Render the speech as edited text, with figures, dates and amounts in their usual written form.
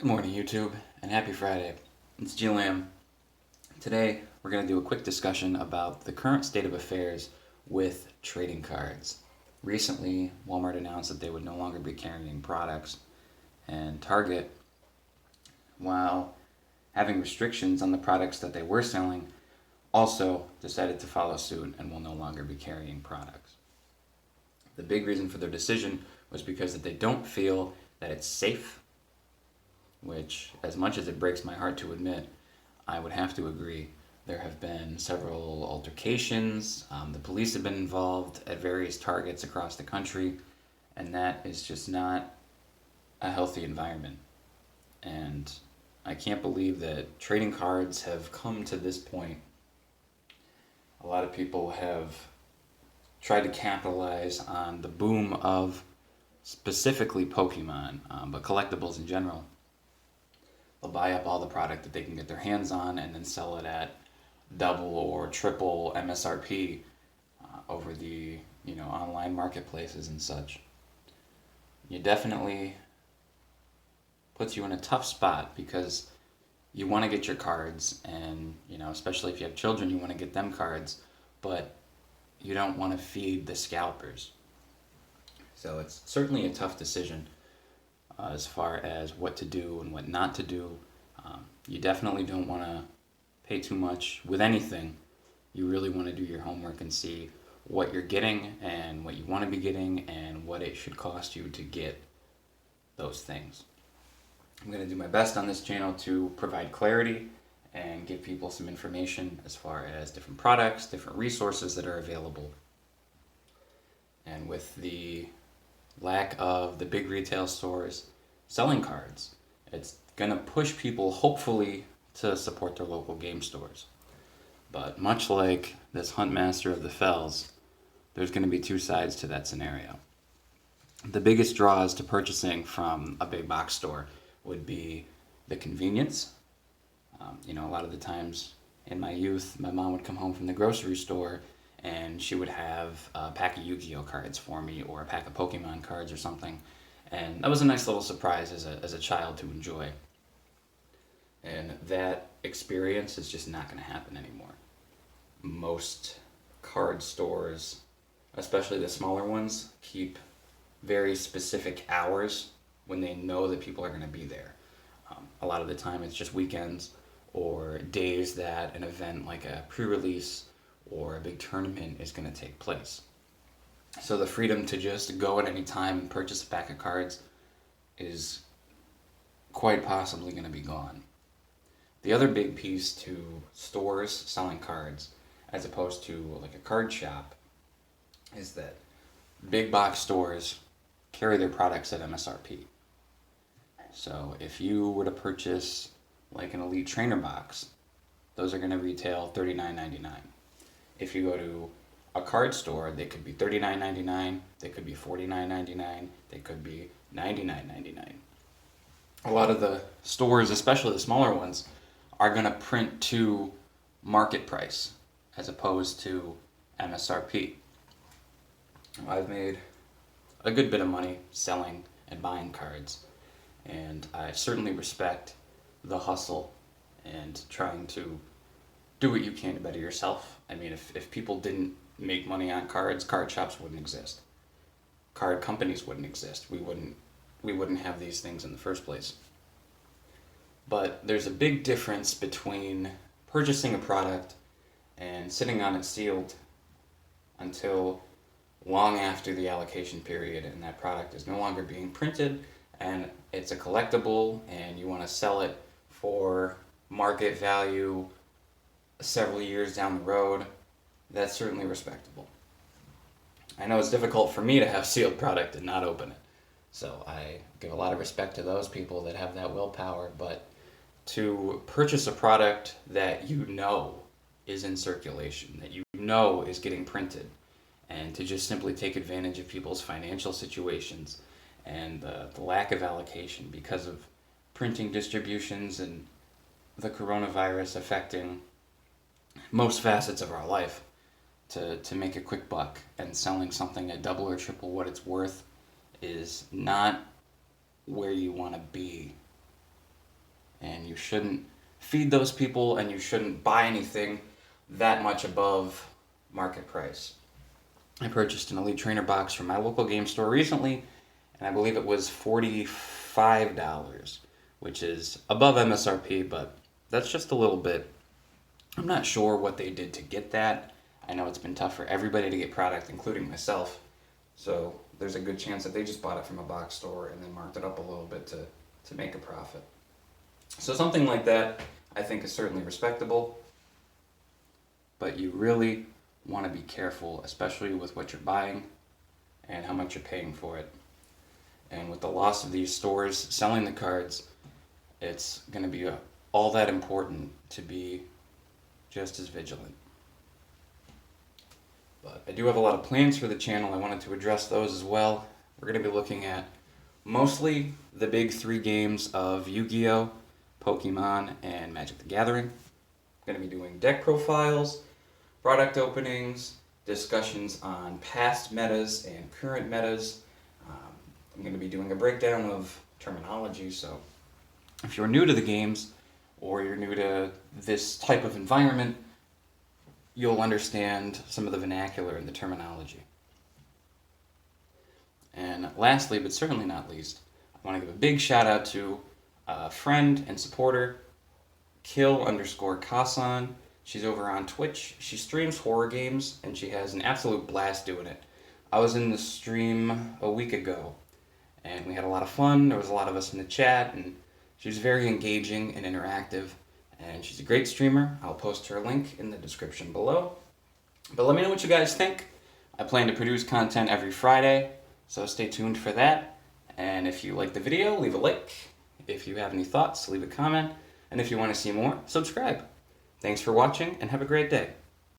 Good morning, YouTube, and happy Friday. It's G Lamb. Today, we're going to do a quick discussion about the current state of affairs with trading cards. Recently, Walmart announced that they would no longer be carrying products, and Target, while having restrictions on the products that they were selling, also decided to follow suit and will no longer be carrying products. The big reason for their decision was because that they don't feel that it's safe, which, as much as it breaks my heart to admit, I would have to agree. There have been several altercations, the police have been involved at various targets across the country, and that is just not a healthy environment. And I can't believe that trading cards have come to this point. A lot of people have tried to capitalize on the boom of specifically Pokemon, but collectibles in general. They'll buy up all the product that they can get their hands on and then sell it at double or triple MSRP over the online marketplaces and such. It definitely puts you in a tough spot because you want to get your cards, and especially if you have children, you want to get them cards, but you don't want to feed the scalpers. So it's certainly a tough decision as far as what to do and what not to do. You definitely don't want to pay too much with anything. You really want to do your homework and see what you're getting and what you want to be getting and what it should cost you to get those things. I'm going to do my best on this channel to provide clarity and give people some information as far as different products, different resources that are available. And with the lack of the big retail stores selling cards, it's going to push people hopefully to support their local game stores. But much like this Huntmaster of the Fells, there's going to be two sides to that scenario. The biggest draws to purchasing from a big box store would be the convenience. A lot of the times in my youth, my mom would come home from the grocery store and she would have a pack of Yu-Gi-Oh cards for me or a pack of Pokemon cards or something. And that was a nice little surprise as a child to enjoy. And that experience is just not going to happen anymore. Most card stores, especially the smaller ones, keep very specific hours when they know that people are going to be there. A lot of the time it's just weekends or days that an event like a pre-release or a big tournament is going to take place. So the freedom to just go at any time and purchase a pack of cards is quite possibly going to be gone. The other big piece to stores selling cards, as opposed to like a card shop, is that big box stores carry their products at MSRP. So if you were to purchase like an Elite Trainer box, those are going to retail $39.99. If you go to a card store, they could be $39.99, they could be $49.99, they could be $99.99. A lot of the stores, especially the smaller ones, are going to print to market price as opposed to MSRP. I've made a good bit of money selling and buying cards, and I certainly respect the hustle and trying to do what you can to better yourself. I mean, if people didn't make money on cards, card shops wouldn't exist. Card companies wouldn't exist. We wouldn't have these things in the first place. But there's a big difference between purchasing a product and sitting on it sealed until long after the allocation period and that product is no longer being printed and it's a collectible and you want to sell it for market value several years down the road. That's certainly respectable. I know it's difficult for me to have sealed product and not open it, so I give a lot of respect to those people that have that willpower, but to purchase a product that you know is in circulation, that you know is getting printed, and to just simply take advantage of people's financial situations and the lack of allocation because of printing distributions and the coronavirus affecting most facets of our life, to make a quick buck and selling something at double or triple what it's worth is not where you want to be and you shouldn't feed those people, and you shouldn't buy anything that much above market price. I purchased an Elite Trainer box from my local game store recently, and I believe it was $45, which is above MSRP, but that's just a little bit. I'm not sure what they did to get that. I know it's been tough for everybody to get product, including myself, so there's a good chance that they just bought it from a box store and then marked it up a little bit to make a profit. So something like that I think is certainly respectable, but you really want to be careful, especially with what you're buying and how much you're paying for it. And with the loss of these stores selling the cards, it's going to be all that important to be just as vigilant. But I do have a lot of plans for the channel. I wanted to address those as well. We're going to be looking at mostly the big three games of Yu-Gi-Oh!, Pokemon, and Magic the Gathering. I'm going to be doing deck profiles, product openings, discussions on past metas and current metas. I'm going to be doing a breakdown of terminology, so if you're new to the games or you're new to this type of environment, you'll understand some of the vernacular and the terminology. And lastly, but certainly not least, I want to give a big shout out to a friend and supporter, Kill_Kasan. She's over on Twitch. She streams horror games, and she has an absolute blast doing it. I was in the stream a week ago, and we had a lot of fun. There was a lot of us in the chat, and she was very engaging and interactive, and she's a great streamer. I'll post her link in the description below. But let me know what you guys think. I plan to produce content every Friday, so stay tuned for that. And if you like the video, leave a like. If you have any thoughts, leave a comment. And if you want to see more, subscribe. Thanks for watching, and have a great day.